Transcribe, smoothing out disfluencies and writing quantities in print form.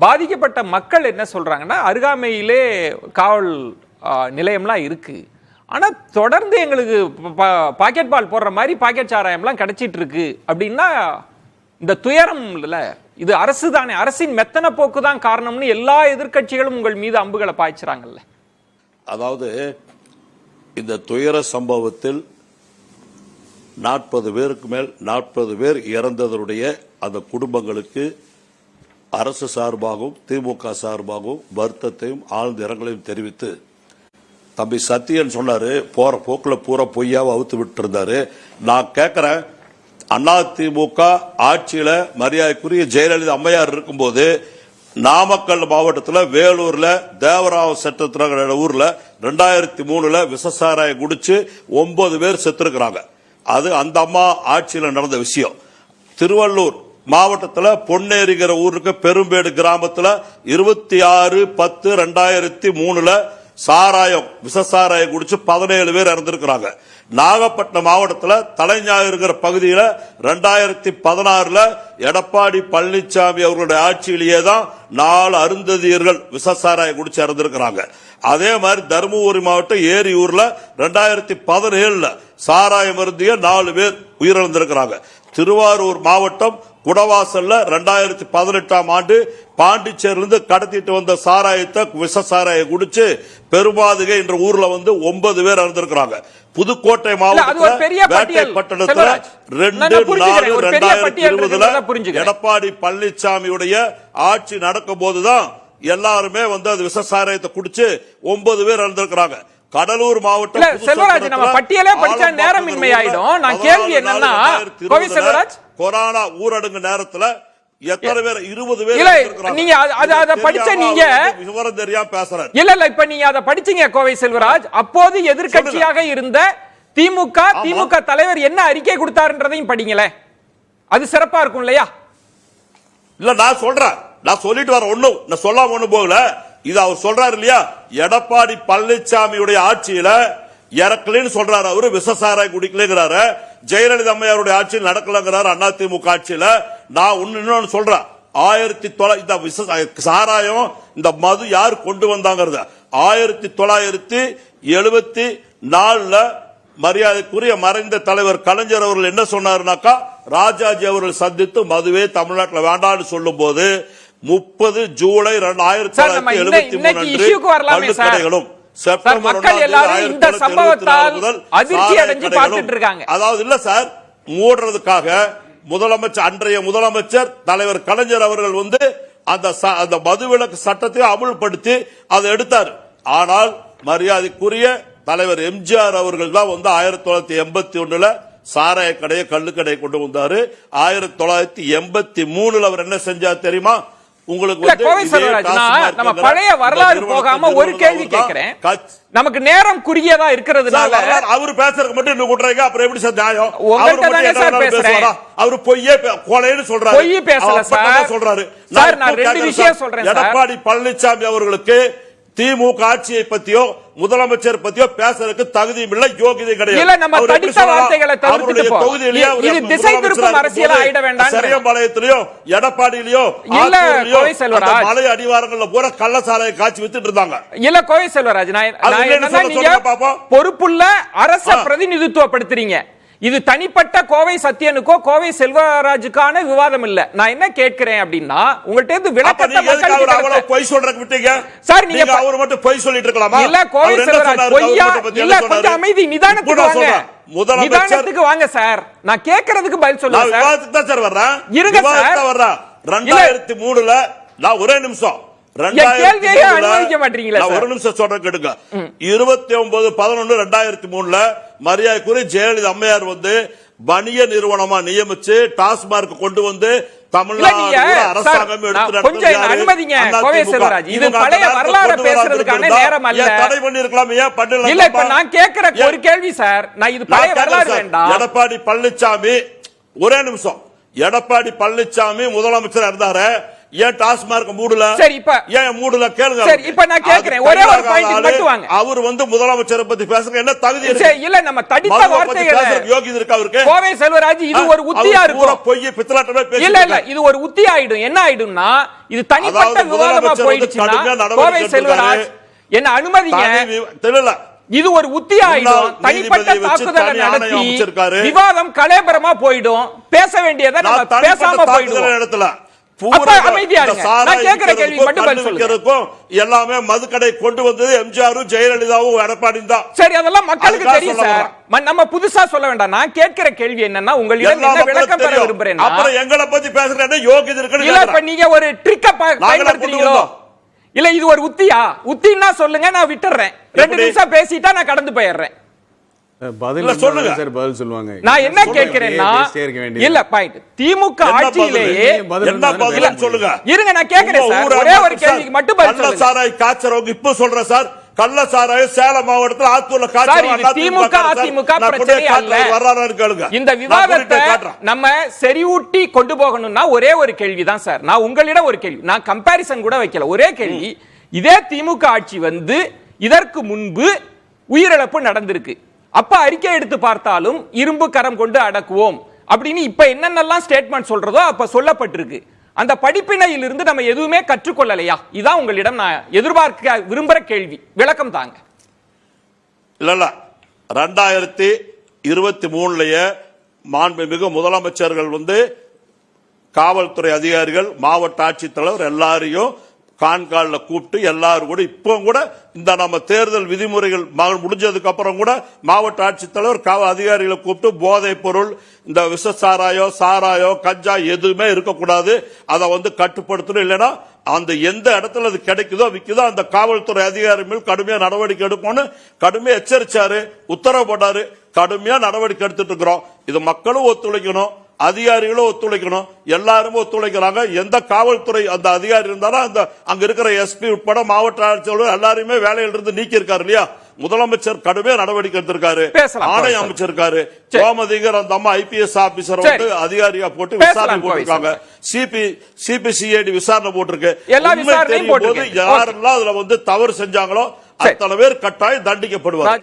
பாதிக்கப்பட்ட மக்கள் என்ன சொல்றாங்கன்னா, அருகாமையிலே காவல் நிலையம்லாம் இருக்கு, ஆனா தொடர்ந்து எங்களுக்கு பாக்கெட் பால் போடுற மாதிரி பாக்கெட் சாராயம்லாம் கிடைச்சிட்டு இருக்கு அப்படின்னா, இந்த துயரம் இல்ல, இது அரசு தானே, அரசின் மெத்தன போக்கு தான் காரணம்னு எல்லா எதிர்க்கட்சிகளும் உங்கள் மீது அம்புகளை பாய்ச்சுறாங்கல்ல. அதாவது இந்த துயர சம்பவத்தில் 40 பேருக்கு மேல் 40 பேர் இறந்ததனுடைய அந்த குடும்பங்களுக்கு அரசு சார்பாகவும் திமுக சார்பாகவும் வருத்தத்தையும் ஆழ்ந்த இரங்கலையும் தெரிவித்து, தம்பி சத்தியன் சொன்னாரு போற போக்குல பூரா பொய்யாவை அவுத்து விட்டு இருந்தாரு. நான் கேட்கிறேன், அதிமுக ஆட்சியில மரியாதைக்குரிய ஜெயலலிதா அம்மையார் இருக்கும்போது நாமக்கல் மாவட்டத்தில் வேலூர்ல தேவராவ சட்டத்திர ஊர்ல 2003 விசசாராயம் குடிச்சு 9 பேர் செத்துருக்கிறாங்க. அது அந்த அம்மா ஆட்சியில் நடந்த விஷயம். திருவள்ளூர் மாவட்டத்தில் பொன்னேரிங்கிற ஊருக்கு பெரும்பேடு கிராமத்தில் 26/10/2003 சாராயம் விசசாராயம் குடிச்சு 17 பேர் இறந்திருக்கிறாங்க. நாகப்பட்டினம் மாவட்டத்தில் தலைஞாயிறுங்கிற பகுதியில் 2016 எடப்பாடி பழனிசாமி அவர்களுடைய ஆட்சியிலேயே தான் 4 அருந்ததியர்கள் விசசாராயம் குடிச்சு இறந்திருக்கிறாங்க. அதே மாதிரி தருமபுரி மாவட்டம் ஏரியூர்ல 2017 சாராயம் அருந்திய 4 பேர் உயிரிழந்திருக்கிறாங்க. திருவாரூர் மாவட்டம் குடவாசல்ல 2018ஆம் ஆண்டு பாண்டிச்சேரியிலிருந்து கடத்திட்டு வந்த சாராயத்தை விசசாராயம் குடிச்சு பெருமாதுகை என்ற ஊர்ல 9 பேர் இறந்திருக்கிறாங்க. புதுக்கோட்டை மாவட்டத்தில் பட்டணத்தில் 2/4/2020 எடப்பாடி பழனிசாமியுடைய ஆட்சி நடக்கும் போதுதான் எல்லாருமே அது விசசாராயத்தை குடிச்சு 9 பேர் இறந்திருக்கிறாங்க. கடலூர் மாவட்டம் செல்வராஜ், நம்ம பட்டியலே படிச்சா நேரமின்மை ஆயிடும். நான் கேள்வி என்னன்னா, கோவை செல்வராஜ், கொரோனா ஊரடங்கு நேரத்துல எத்தனை பேர் 20 பேர் நீங்க அத படிச்ச நீங்க விவரம் தெரியாம பேசுறாரு. இல்ல இப்ப நீங்க அத படிச்சீங்க கோவை செல்வராஜ். அப்போது எதிர்க்கட்சியாக இருந்த திமுக தலைவர் என்ன அறிக்கை கொடுத்தாருன்றதையும் படிங்களே, அது சிறப்பா இருக்கும் இல்லையா? இல்ல நான் சொல்றேன், நான் சொல்லிட்டு வர ஒண்ணும் நான் சொல்லாம ஒண்ணு போகல. இது அவர் சொல்றாரு இல்லையா, எடப்பாடி பழனிசாமியுடைய ஆட்சியில இறக்கலன்னு சொல்றாரு. அவரு விசசாராயம் குடிக்கலங்கிறாரு. ஜெயலலிதா அம்மையாருடைய ஆட்சியில் நடக்கலங்கிறாரு அதிமுக ஆட்சியில. நான் இன்னொன்னு சொல்றேன், 1900 சாராயம் இந்த மது யார் கொண்டு வந்தாங்கிறது 1974 மரியாதைக்குரிய மறைந்த தலைவர் கலைஞர் அவர்கள் என்ன சொன்னாருனாக்கா, ராஜாஜி அவர்கள் சந்தித்து மதுவே தமிழ்நாட்டில் வேண்டாம்னு சொல்லும் போது 30 ஜூலை 1973 கடைகளும் செப்டம்பர் 1 அதாவது இல்ல சார் மூடுறதுக்காக அன்றைய முதலமைச்சர் தலைவர் கலைஞர் அவர்கள் அந்த மதுவிலக்கு சட்டத்தை அமுல்படுத்தி அதை எடுத்தார். ஆனால் மரியாதைக்குரிய தலைவர் எம்ஜிஆர் அவர்கள் தான் 1981 சாராய கடையை கள்ளுக்கடையை கொண்டு வந்தாரு. 1983 அவர் என்ன செஞ்சார் தெரியுமா உங்களுக்கு? நம்ம பழைய வரலாறு போகாம ஒரு கேள்வி கேட்கிறேன், நமக்கு நேரம் குறுகியதா இருக்கிறதுனால அவரு பேசுறதுக்கு மட்டும் இன்னும் கூட்டுறீங்க, அப்புறம் எப்படி சார் நியாயம்? அவரு பொய்யே கொலைன்னு சொல்றாரு. பொய் பேசல சார் சொல்றாரு. சார் நான் 2 விஷயம் சொல்றேன். எடப்பாடி பழனிசாமி அவர்களுக்கு திமுக ஆட்சியை பத்தியோ முதலமைச்சர் பத்தியோ பேசுறதுக்கு தகுதியும் இல்லை, யோகியதை கிடையாது. நம்ம படித்த வார்த்தைகளை தவிர்த்துட்டு தொகுதியிலேயே இது திசை திருப்பும் அரசியல் ஆயிட வேண்டாம். சரியம்பாளையத்திலயோ எடப்பாடியிலயோ மலை அடிவாரங்கள்ல பூரா கள்ளசாலையை காட்சி வித்துட்டு இருந்தாங்க. இல்ல கோவை செல்வராஜ், பொறுப்புள்ள அரச பிரதிநிதித்துவப்படுத்துறீங்க. இது தனிப்பட்ட கோவை சத்தியனுக்கோ கோவை செல்வராஜுக்கான விவாதம் இல்ல. நான் என்ன கேட்கிறேன் அப்படின்னா, உங்கள்ட்ட விளக்கத்தை பொய் சொல்றதுக்கு விட்டீங்க சார். நீங்க அவர் மட்டும் பொய் சொல்லிட்டு இருக்கலாமா? இல்ல கோவை செல்வராஜ் பொய்யா இல்ல, கொஞ்சம் அமைதி, நிதானத்துக்கு வாங்க, நிதானத்துக்கு வாங்க சார். நான் கேட்கறதுக்கு பதில் சொல்லுங்க சார். விவாதத்துக்கு தான் சார் வர்றேன். இருங்க சார். 2003 நான் ஒரே நிமிஷம் ஒரு நிமிஷம் சொல்ற கேட்டுங்க. 29/11/2003 மரியாதைக்குரிய ஜெயலலிதா அம்மையார் வணிக நிறுவனமா நியமிச்சு டாஸ்மார்க் கொண்டு தமிழ்நாடு அரசாங்கம் தடை பண்ணிருக்கலாம். நான் கேட்கிற ஒரு கேள்வி சார், நான் இது பழைய வரலாறு வேண்டாம். எடப்பாடி பழனிசாமி ஒரே நிமிஷம், எடப்பாடி பழனிசாமி முதலமைச்சர் இருந்தாரு. ஏன் டாஸ்மார்க் மூடல? சரி, இப்ப ஏன் மூடல கேளுங்க. சரி, இப்ப நான் கேக்குறேன், ஒரே ஒரு பாயிண்ட் மட்டும் வாங்க. அவர் முதலமைச்சரை பத்தி பேசுற என்ன தகுதி இருக்கு? சரி, இல்ல நம்ம தடித்த வார்த்தைகளை யோகியது இருக்கா அவருக்கு? கோவை செல்வராஜ் இது ஒரு உத்தியா இருக்கும். பொய் பித்தலாட்டமே பேசி இல்ல இது ஒரு உத்தி ஆயிடும். என்ன ஆயிடும்னா இது தனிப்பட்ட விவாதமா போயிடுச்சுன்னா கோவை செல்வராஜ் என்ன அனுமதிங்க. தெரியல, இது ஒரு உத்தி ஆயிடும். தனிப்பட்ட தாக்குதலை நடத்தி விவாதம் கலேபரமா போயிடும். பேச வேண்டியதை நம்ம பேசாம போயிடுவோம். அமைதியா இருங்க. நான் கேக்குற கேள்வி மட்டும் பதில் சொல்லுங்க. எல்லாமே மதுக்கடை கொண்டு வந்தது எம்ஜிஆரும் ஜெயலலிதாவும் எடப்பாடியும் தான். சரி, அதெல்லாம் மக்களுக்கு தெரியும் சார். நம்ம புதுசா சொல்ல வேண்டாம். நான் கேட்கிற கேள்வி என்னன்னா உங்களிடம் என்ன விளக்கம் பெற விரும்புறேன். அப்புறம் எங்களை பத்தி பேசுறேன் யோகியது இருக்கு. இல்ல, இப்ப நீங்க ஒரு ட்ரிக்க பயன்படுத்துறீங்களோ? இல்ல இது ஒரு உத்தியா? உத்தின்னா சொல்லுங்க, நான் விட்டுறேன். 2 நிமிஷம் பேசிட்டா நான் கடந்து போயிடுறேன். பதில் சொல்லுங்க சார், பதில் சொல்லுவாங்க. நான் என்ன கேட்கிறேன்னா, இல்ல பாயிண்ட் திமுக ஆட்சியிலேயே என்ன பதில் சொல்லுங்க. இருங்க, நான் கேட்கிறேன் சார். ஒரே ஒரு கேள்விக்கு மட்டும் பதில் சொல்லுங்க. கள்ளச்சாராய காய்ச்சறவங்க இப்ப சொல்றேன் சார். கள்ளச்சாராய சேலம் மாவட்டத்தில் ஆத்தூர்ல காய்ச்சறவங்க திமுக அதிமுக பிரச்சனை அல்ல. இந்த விவாதத்தை நம்ம செறிவூட்டி கொண்டு போகணும்னா ஒரே ஒரு கேள்விதான் சார். நான் உங்களிடம் ஒரு கேள்வி, நான் கம்பாரிசன் கூட வைக்கல. ஒரே கேள்வி, இதே திமுக ஆட்சி இதற்கு முன்பு உயிரிழப்பு நடந்திருக்கு. அப்ப அறிக்கை எடுத்து பார்த்தாலும் இரும்பு கரம் கொண்டு அடக்குவோம் அப்படின்னு இப்ப என்னென்னலாம் ஸ்டேட்மெண்ட் சொல்றதோ அப்ப சொல்லப்பட்டிருக்கு. அந்த படிப்பினையில் இருந்து நம்ம எதுவுமே கற்றுக்கொள்ளலையா? இதான் உங்களிடம் நான் எதிர்பார்க்க விரும்புற கேள்வி. விளக்கம் தாங்க. இல்ல 2023 மாண்புமிகு முதலமைச்சர்கள் காவல்துறை அதிகாரிகள், மாவட்ட ஆட்சித்தலைவர் எல்லாரையும் கான்கால்ல கூப்பிட்டு எல்லாரும் கூட இப்போ கூட இந்த நம்ம தேர்தல் விதிமுறைகள் முடிஞ்சதுக்கு அப்புறம் கூட மாவட்ட ஆட்சித்தலைவர் காவல் அதிகாரிகளை கூப்பிட்டு போதைப் பொருள், இந்த விஷ சாராயோ கஞ்சா எதுவுமே இருக்கக்கூடாது, அதை கட்டுப்படுத்தணும். இல்லைன்னா அந்த எந்த இடத்துல அது கிடைக்குதோ விற்குதோ அந்த காவல்துறை அதிகாரி மேல் கடுமையா நடவடிக்கை எடுப்போம்னு கடுமையா எச்சரிச்சாரு, உத்தரவு போட்டாரு. கடுமையா நடவடிக்கை எடுத்துட்டு இருக்கிறோம். இது மக்களும் ஒத்துழைக்கணும், அதிகாரிகளும் ஒத்துழைக்கணும், எல்லாரும் ஒத்துழைக்கிறாங்க. எந்த காவல்துறை அந்த அதிகாரி இருந்தாலும் அந்த அங்க இருக்கிற எஸ்பி உட்பட மாவட்ட ஆட்சியாளர் எல்லாருமே வேலையில இருந்து நீக்கி இருக்காரு இல்லையா? முதலமைச்சர் கடுமையா நடவடிக்கை எடுத்திருக்காரு, ஆணையம் அமைச்சிருக்காரு. கோமதிங்கர் அந்த அம்மா ஐபிஎஸ் ஆபீசர் அதிகாரியா போட்டு விசாரணை போட்டிருக்காங்க. சிபிசிஐடி விசாரணை போட்டிருக்கு. யாரெல்லாம் அதுல தவறு செஞ்சாங்களோ அத்தனை பேர் கட்டாயம் தண்டிக்கப்படுவார்.